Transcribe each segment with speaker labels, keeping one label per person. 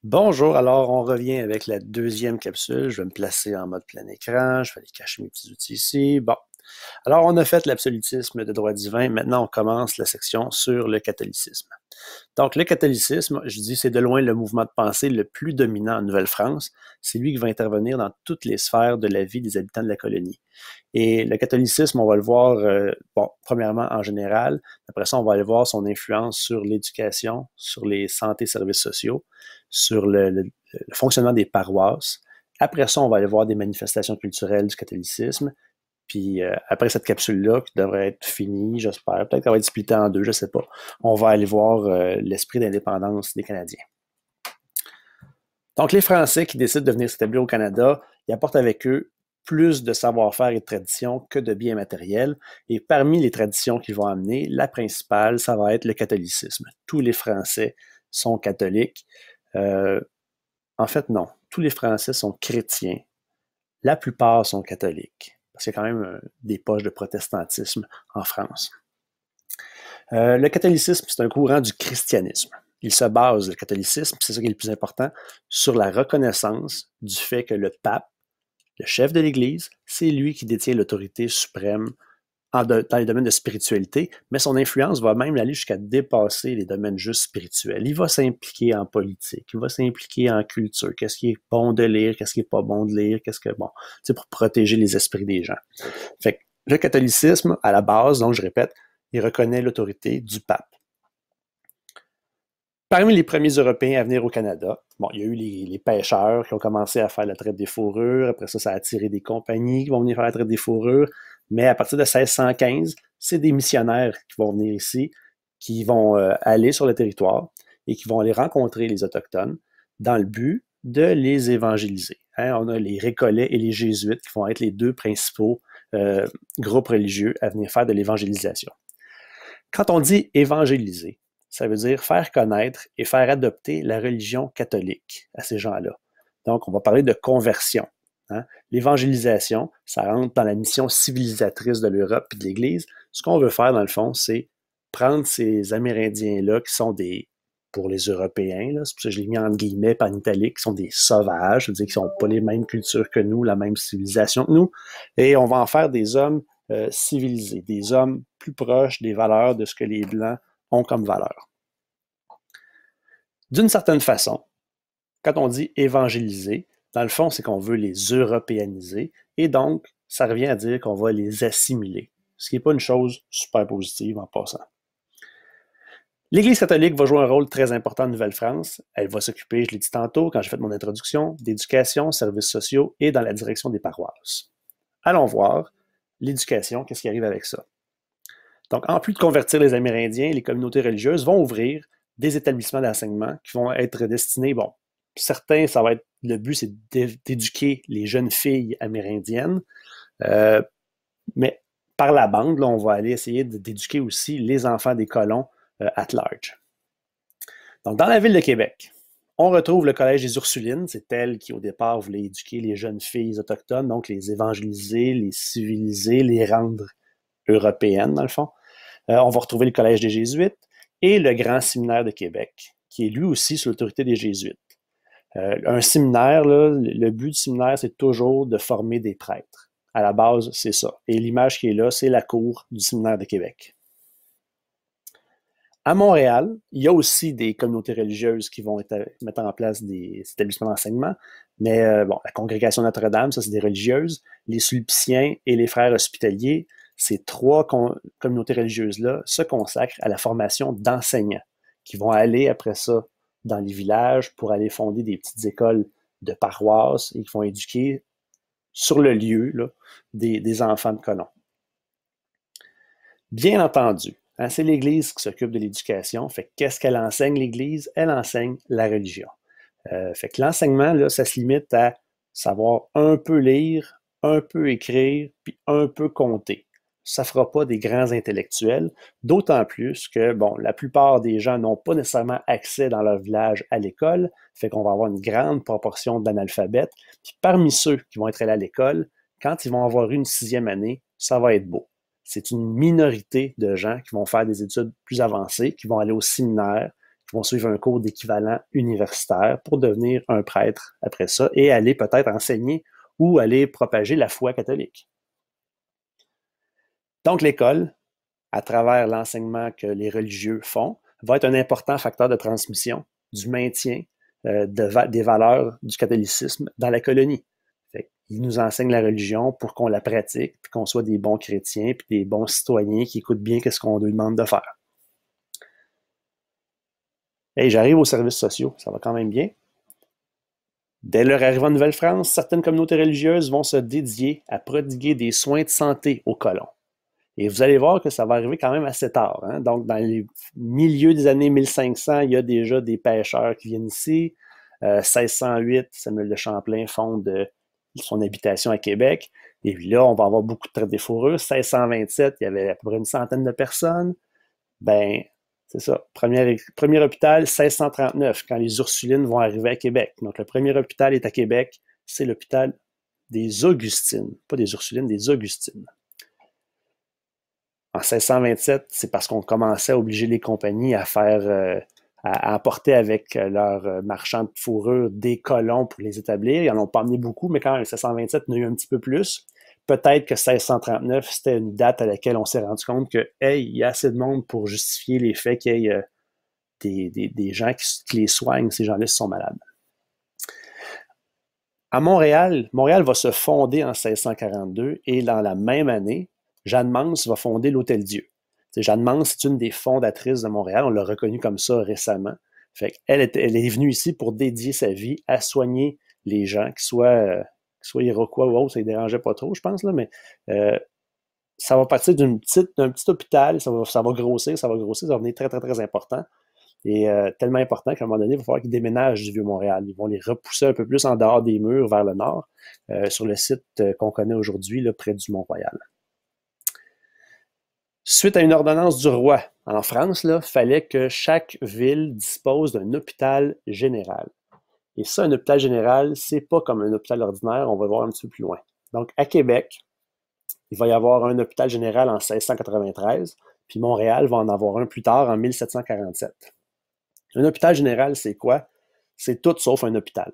Speaker 1: Bonjour, alors on revient avec la deuxième capsule. Je vais me placer en mode plein écran, je vais aller cacher mes petits outils ici. Bon, alors on a fait l'absolutisme de droit divin, maintenant on commence la section sur le catholicisme. Donc le catholicisme, je dis, c'est de loin le mouvement de pensée le plus dominant en Nouvelle-France. C'est lui qui va intervenir dans toutes les sphères de la vie des habitants de la colonie. Et le catholicisme, on va le voir, premièrement en général, après ça on va aller voir son influence sur l'éducation, sur les santé services sociaux, sur le fonctionnement des paroisses. Après ça, on va aller voir des manifestations culturelles du catholicisme. Puis après cette capsule-là, qui devrait être finie, j'espère, peut-être qu'elle va être splittée en deux, je ne sais pas, on va aller voir l'esprit d'indépendance des Canadiens. Donc les Français qui décident de venir s'établir au Canada, ils apportent avec eux plus de savoir-faire et de traditions que de biens matériels. Et parmi les traditions qu'ils vont amener, la principale, ça va être le catholicisme. Tous les Français sont catholiques. En fait, non. Tous les Français sont chrétiens. La plupart sont catholiques. Parce qu'il y a quand même des poches de protestantisme en France. Le catholicisme, c'est un courant du christianisme. Il se base, le catholicisme, c'est ça qui est le plus important, sur la reconnaissance du fait que le pape, le chef de l'Église, c'est lui qui détient l'autorité suprême dans les domaines de spiritualité, mais son influence va même aller jusqu'à dépasser les domaines juste spirituels. Il va s'impliquer en politique, il va s'impliquer en culture, qu'est-ce qui est bon de lire, qu'est-ce qui est pas bon de lire, qu'est-ce que, bon, c'est pour protéger les esprits des gens. Fait que le catholicisme, à la base, donc je répète, il reconnaît l'autorité du pape. Parmi les premiers Européens à venir au Canada, bon, il y a eu les pêcheurs qui ont commencé à faire la traite des fourrures. Après ça, ça a attiré des compagnies qui vont venir faire la traite des fourrures. Mais à partir de 1615, c'est des missionnaires qui vont venir ici, qui vont aller sur le territoire et qui vont aller rencontrer les Autochtones dans le but de les évangéliser. Hein, on a les Récollets et les Jésuites qui vont être les deux principaux groupes religieux à venir faire de l'évangélisation. Quand on dit évangéliser, ça veut dire faire connaître et faire adopter la religion catholique à ces gens-là. Donc, on va parler de conversion. Hein? L'évangélisation, ça rentre dans la mission civilisatrice de l'Europe et de l'Église. Ce qu'on veut faire, dans le fond, c'est prendre ces Amérindiens-là, qui sont des, pour les Européens, là, c'est pour ça que je l'ai mis entre guillemets par en italique, qui sont des sauvages, c'est-à-dire qu'ils n'ont pas les mêmes cultures que nous, la même civilisation que nous, et on va en faire des hommes civilisés, des hommes plus proches des valeurs de ce que les Blancs ont comme valeur. D'une certaine façon, quand on dit évangéliser, dans le fond, c'est qu'on veut les européaniser et donc, ça revient à dire qu'on va les assimiler, ce qui n'est pas une chose super positive en passant. L'Église catholique va jouer un rôle très important en Nouvelle-France. Elle va s'occuper, je l'ai dit tantôt quand j'ai fait mon introduction, d'éducation, services sociaux et dans la direction des paroisses. Allons voir l'éducation, qu'est-ce qui arrive avec ça. Donc, en plus de convertir les Amérindiens, les communautés religieuses vont ouvrir des établissements d'enseignement qui vont être destinés, bon, certains, ça va être, le but, c'est d'éduquer les jeunes filles amérindiennes, mais par la bande, là, on va aller essayer d'éduquer aussi les enfants des colons at large. Donc, dans la ville de Québec, on retrouve le Collège des Ursulines, c'est elle qui, au départ, voulait éduquer les jeunes filles autochtones, donc les évangéliser, les civiliser, les rendre européennes, dans le fond. On va retrouver le Collège des Jésuites et le Grand Séminaire de Québec, qui est lui aussi sous l'autorité des Jésuites. Un séminaire, là, le but du séminaire, c'est toujours de former des prêtres. À la base, c'est ça. Et l'image qui est là, c'est la cour du Séminaire de Québec. À Montréal, il y a aussi des communautés religieuses qui vont mettre en place des établissements d'enseignement, mais bon, la Congrégation Notre-Dame, ça c'est des religieuses, les Sulpiciens et les Frères Hospitaliers, ces trois communautés religieuses-là se consacrent à la formation d'enseignants qui vont aller après ça dans les villages pour aller fonder des petites écoles de paroisse et qui vont éduquer sur le lieu là, des enfants de colons. Bien entendu, hein, c'est l'Église qui s'occupe de l'éducation. Fait qu'est-ce qu'elle enseigne, l'Église? Elle enseigne la religion. Fait que l'enseignement, là, ça se limite à savoir un peu lire, un peu écrire, puis un peu compter. Ça ne fera pas des grands intellectuels, d'autant plus que, bon, la plupart des gens n'ont pas nécessairement accès dans leur village à l'école, fait qu'on va avoir une grande proportion d'analphabètes. Puis parmi ceux qui vont être allés à l'école, quand ils vont avoir une 6e année, ça va être beau. C'est une minorité de gens qui vont faire des études plus avancées, qui vont aller au séminaire, qui vont suivre un cours d'équivalent universitaire pour devenir un prêtre après ça et aller peut-être enseigner ou aller propager la foi catholique. Donc l'école, à travers l'enseignement que les religieux font, va être un important facteur de transmission du maintien des valeurs du catholicisme dans la colonie. Ils nous enseignent la religion pour qu'on la pratique, puis qu'on soit des bons chrétiens, puis des bons citoyens qui écoutent bien ce qu'on nous demande de faire. Hey, j'arrive aux services sociaux, ça va quand même bien. Dès leur arrivée en Nouvelle-France, certaines communautés religieuses vont se dédier à prodiguer des soins de santé aux colons. Et vous allez voir que ça va arriver quand même assez tard. Hein? Donc, dans les milieux des années 1500, il y a déjà des pêcheurs qui viennent ici. 1608, Samuel de Champlain fonde son habitation à Québec. Et puis là, on va avoir beaucoup de traite des fourrures. 1627, il y avait à peu près une centaine de personnes. Ben, c'est ça. Premier hôpital, 1639, quand les Ursulines vont arriver à Québec. Donc, le premier hôpital est à Québec. C'est l'hôpital des Augustines. Pas des Ursulines, des Augustines. En 1627, c'est parce qu'on commençait à obliger les compagnies à apporter avec leurs marchands de fourrure des colons pour les établir. Ils n'en ont pas amené beaucoup, mais quand même, 1627, il y en a eu un petit peu plus. Peut-être que 1639, c'était une date à laquelle on s'est rendu compte que, hey, il y a assez de monde pour justifier les faits qu'il y ait des gens qui les soignent, ces gens-là sont malades. À Montréal va se fonder en 1642 et dans la même année, Jeanne Mans va fonder l'Hôtel-Dieu. Jeanne Mans, c'est une des fondatrices de Montréal. On l'a reconnue comme ça récemment. Fait elle est venue ici pour dédier sa vie à soigner les gens, qu'ils soient iroquois ou autres, ça ne dérangeait pas trop, je pense, là, mais ça va partir d'un petit hôpital, ça va grossir, ça va devenir très, très, très important. Et tellement important qu'à un moment donné, il va falloir qu'ils déménagent du Vieux-Montréal. Ils vont les repousser un peu plus en dehors des murs, vers le nord, sur le site qu'on connaît aujourd'hui, là, près du Mont-Royal. Suite à une ordonnance du roi en France, il fallait que chaque ville dispose d'un hôpital général. Et ça, un hôpital général, c'est pas comme un hôpital ordinaire, on va le voir un petit peu plus loin. Donc, à Québec, il va y avoir un hôpital général en 1693, puis Montréal va en avoir un plus tard, en 1747. Un hôpital général, c'est quoi? C'est tout sauf un hôpital.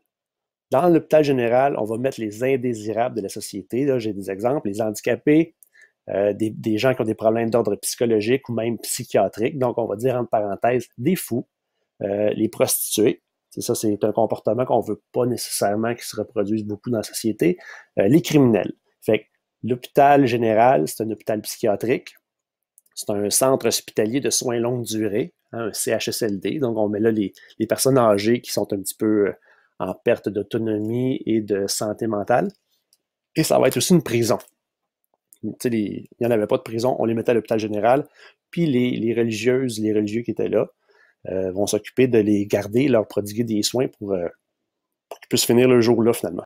Speaker 1: Dans l'hôpital général, on va mettre les indésirables de la société. Là, j'ai des exemples, les handicapés, des gens qui ont des problèmes d'ordre psychologique ou même psychiatrique. Donc, on va dire, entre parenthèses, des fous, les prostituées. Ça, c'est un comportement qu'on ne veut pas nécessairement qui se reproduise beaucoup dans la société. Les criminels. Fait que l'hôpital général, c'est un hôpital psychiatrique. C'est un centre hospitalier de soins longue durée, hein, un CHSLD. Donc, on met là les personnes âgées qui sont un petit peu en perte d'autonomie et de santé mentale. Et ça va être aussi une prison. Il n'y en avait pas de prison, on les mettait à l'hôpital général. Puis les religieuses, les religieux qui étaient là vont s'occuper de les garder, leur prodiguer des soins pour qu'ils puissent finir le jour là finalement.